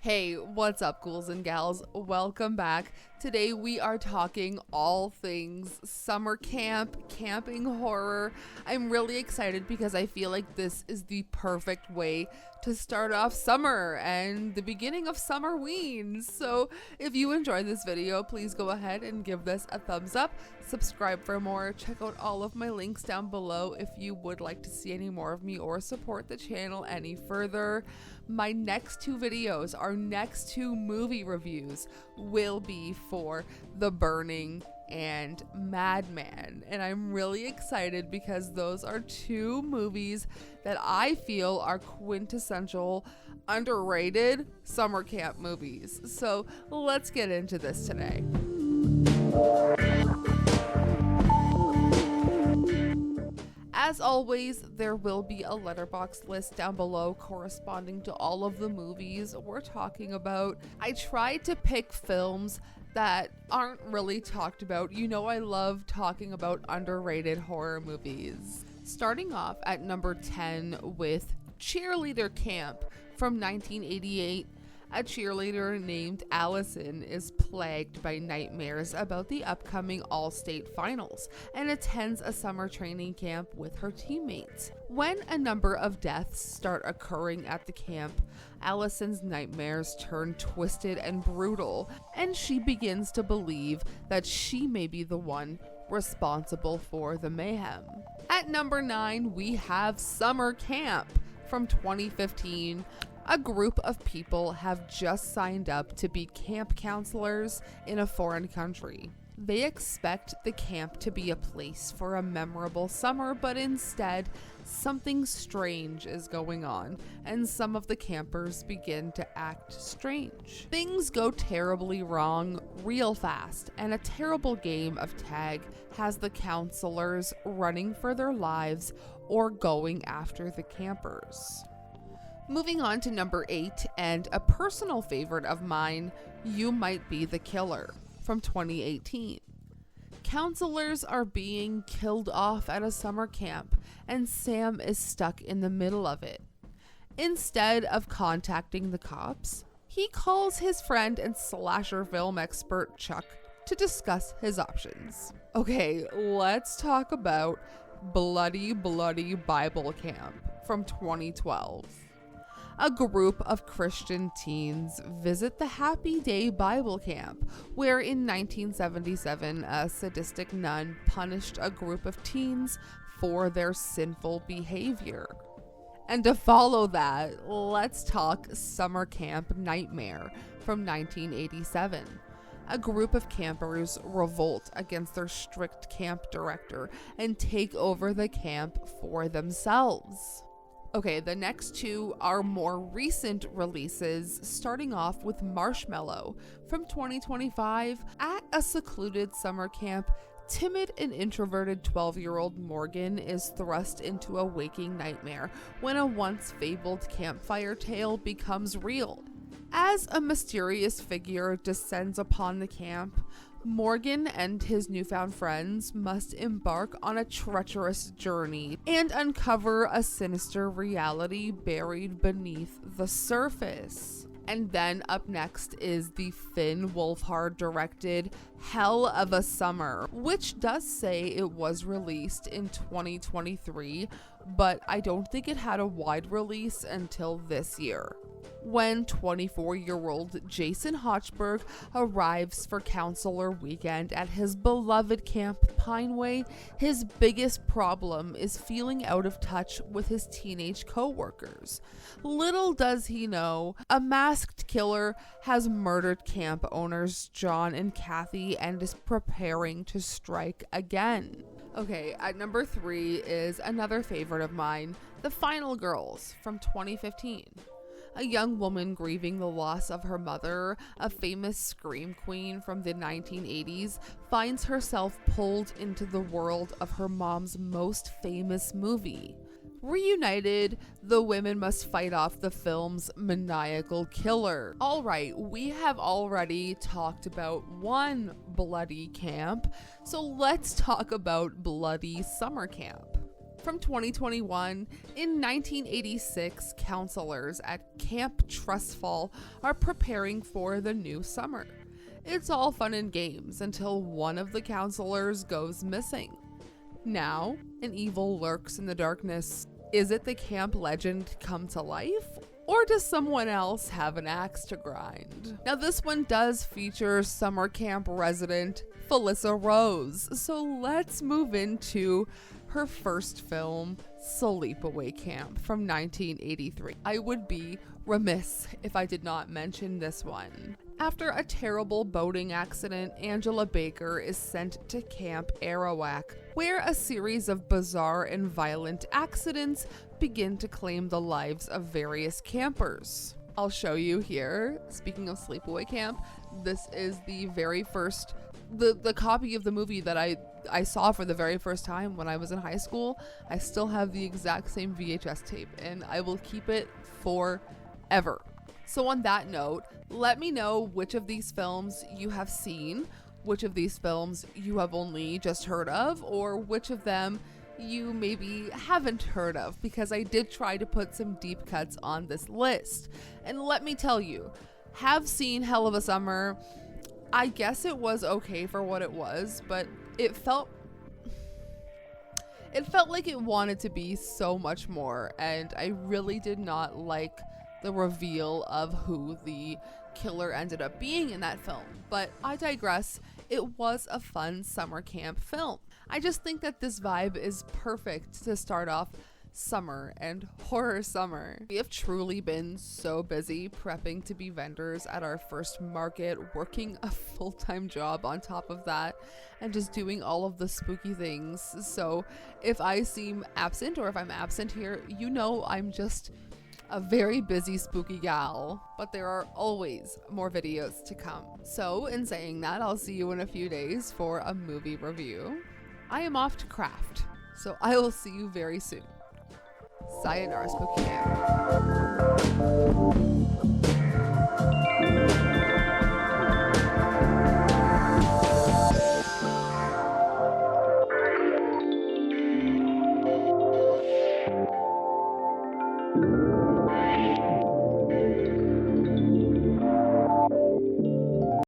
Hey, what's up, ghouls and gals? Welcome back. Today we are talking all things summer camp, camping horror. I'm really excited because I feel like this is the perfect way to start off summer and the beginning of Summerween. So if you enjoyed this video, please go ahead and give this a thumbs up. Subscribe for more. Check out all of my links down below if you would like to see any more of me or support the channel any further. My next two videos, our next two movie reviews, will be for The Burning and Madman, and I'm really excited because those are two movies that I feel are quintessential, underrated summer camp movies. So let's get into this today. As always, there will be a letterboxd list down below corresponding to all of the movies we're talking about. I tried to pick films that aren't really talked about. You know, I love talking about underrated horror movies. Starting off at number 10 with Cheerleader Camp from 1988. A cheerleader named Allison is plagued by nightmares about the upcoming all-state finals and attends a summer training camp with her teammates. When a number of deaths start occurring at the camp, Allison's nightmares turn twisted and brutal, and she begins to believe that she may be the one responsible for the mayhem. At number 9, we have Summer Camp from 2015. A group of people have just signed up to be camp counselors in a foreign country. They expect the camp to be a place for a memorable summer, but instead, something strange is going on, and some of the campers begin to act strange. Things go terribly wrong real fast, and a terrible game of tag has the counselors running for their lives or going after the campers. Moving on to number 8, and a personal favorite of mine, You Might Be the Killer, from 2018. Counselors are being killed off at a summer camp, and Sam is stuck in the middle of it. Instead of contacting the cops, he calls his friend and slasher film expert Chuck to discuss his options. Okay, let's talk about Bloody Bible Camp from 2012. A group of Christian teens visit the Happy Day Bible Camp, where in 1977 a sadistic nun punished a group of teens for their sinful behavior. And to follow that, let's talk Summer Camp Nightmare from 1987. A group of campers revolt against their strict camp director and take over the camp for themselves. Okay, the next two are more recent releases, starting off with Marshmallow from 2025. At a secluded summer camp, timid and introverted 12-year-old Morgan is thrust into a waking nightmare when a once fabled campfire tale becomes real. As a mysterious figure descends upon the camp, Morgan and his newfound friends must embark on a treacherous journey and uncover a sinister reality buried beneath the surface. And then up next is the Finn Wolfhard directed Hell of a Summer, which does say it was released in 2023, but I don't think it had a wide release until this year. When 24-year-old Jason Hochberg arrives for counselor weekend at his beloved camp Pineway, his biggest problem is feeling out of touch with his teenage co-workers. Little does he know, a masked killer has murdered camp owners John and Kathy and is preparing to strike again. Okay, at number 3 is another favorite of mine, The Final Girls from 2015. A young woman grieving the loss of her mother, a famous scream queen from the 1980s, finds herself pulled into the world of her mom's most famous movie. Reunited, the women must fight off the film's maniacal killer. Alright, we have already talked about one bloody camp, so let's talk about Bloody Summer Camp. From 2021, in 1986, counselors at Camp Trustfall are preparing for the new summer. It's all fun and games until one of the counselors goes missing. Now, an evil lurks in the darkness. Is it the camp legend come to life? Or does someone else have an axe to grind? Now, this one does feature summer camp resident Felissa Rose, so let's move into her first film, Sleepaway Camp, from 1983. I would be remiss if I did not mention this one. After a terrible boating accident, Angela Baker is sent to Camp Arawak, where a series of bizarre and violent accidents begin to claim the lives of various campers. I'll show you here. Speaking of Sleepaway Camp, this is the very first, the copy of the movie that I saw for the very first time when I was in high school. I still have the exact same VHS tape, and I will keep it forever. So on that note, let me know which of these films you have seen, which of these films you have only just heard of, or which of them you maybe haven't heard of, because I did try to put some deep cuts on this list. And let me tell you, have seen Hell of a Summer. I guess it was okay for what it was, but it felt like it wanted to be so much more, and I really did not like the reveal of who the killer ended up being in that film. But I digress. It was a fun summer camp film. I just think that this vibe is perfect to start off summer and horror summer. We have truly been so busy prepping to be vendors at our first market, working a full-time job on top of that, and just doing all of the spooky things. So if I seem absent, or if I'm absent here, you know I'm just a very busy spooky gal, but there are always more videos to come. So in saying that, I'll see you in a few days for a movie review. I am off to craft, so I will see you very soon. Sayonara, Spooky Camp.